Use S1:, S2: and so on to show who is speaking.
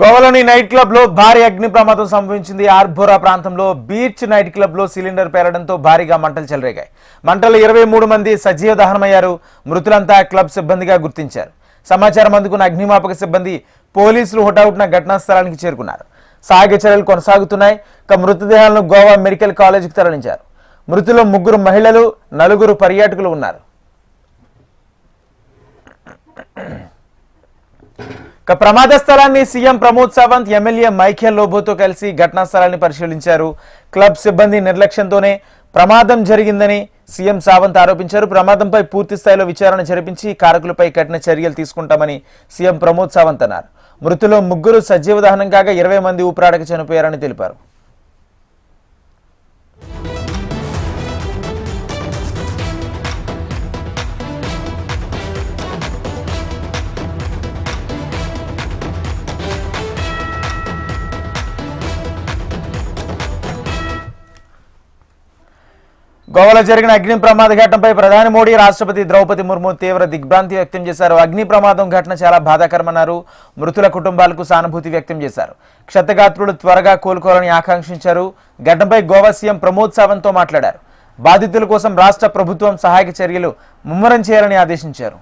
S1: గోవాలోని night club లో భారీ అగ్ని ప్రమాదం సంభవించింది. ఆర్బోరా ప్రాంతంలో బీచ్ నైట్ క్లబ్ లో సిలిండర్ పేలడంతో భారీగా మంటలు చెలరేగాయి. మంటలు 23 మంది సజీవ దహనమయ్యారు. మృతులంతా క్లబ్ సిబ్బందిగా గుర్తించారు. సమాచారం అందుకున్న అగ్నిమాపక సిబ్బంది, పోలీసులు హుటాహుటిన ఘటనా స్థలానికి చేరుకున్నారు. సహాయక చర్యలు కొనసాగుతున్నాయి. మృతదేహాలను గోవా మెడికల్ కాలేజీకి తరలించారు. మృతుల్లో 3 మహిళలు, 4 పర్యాటకులు ఉన్నారు. ప్రమాద స్థలాన్ని సీఎం ప్రమోద్ సావంత్, ఎమ్మెల్యే మైఖేల్ లోబోతో కలిసి ఘటనా స్థలాన్ని పరిశీలించారు. క్లబ్ సిబ్బంది నిర్లక్ష్యంతోనే ప్రమాదం జరిగిందని సీఎం సావంత్ ఆరోపించారు. ప్రమాదంపై పూర్తి స్థాయిలో విచారణ జరిపించి కారకులపై కఠిన చర్యలు తీసుకుంటామని సీఎం ప్రమోద్ సావంత్ అన్నారు. మృతుల్లో 3 సజీవ దహనం కాగా 20 మంది ఊపిరాడక చనిపోయారని తెలిపారు. గోవాలో జరిగిన అగ్ని ప్రమాద ఘటనపై ప్రధాని మోడీ, రాష్ట్రపతి ద్రౌపది ముర్ము తీవ్ర దిగ్భ్రాంతి వ్యక్తం చేశారు. అగ్ని ప్రమాదం ఘటన చాలా బాధాకరమన్నారు. మృతుల కుటుంబాలకు సానుభూతి వ్యక్తం చేశారు. క్షతగాత్రులు త్వరగా కోలుకోవాలని ఆకాంక్షించారు. ఘటనపై గోవా సీఎం ప్రమోద్ సావంత్తో మాట్లాడారు. బాధితుల కోసం రాష్ట్ర ప్రభుత్వం సహాయక చర్యలు ముమ్మరం చేయాలని ఆదేశించారు.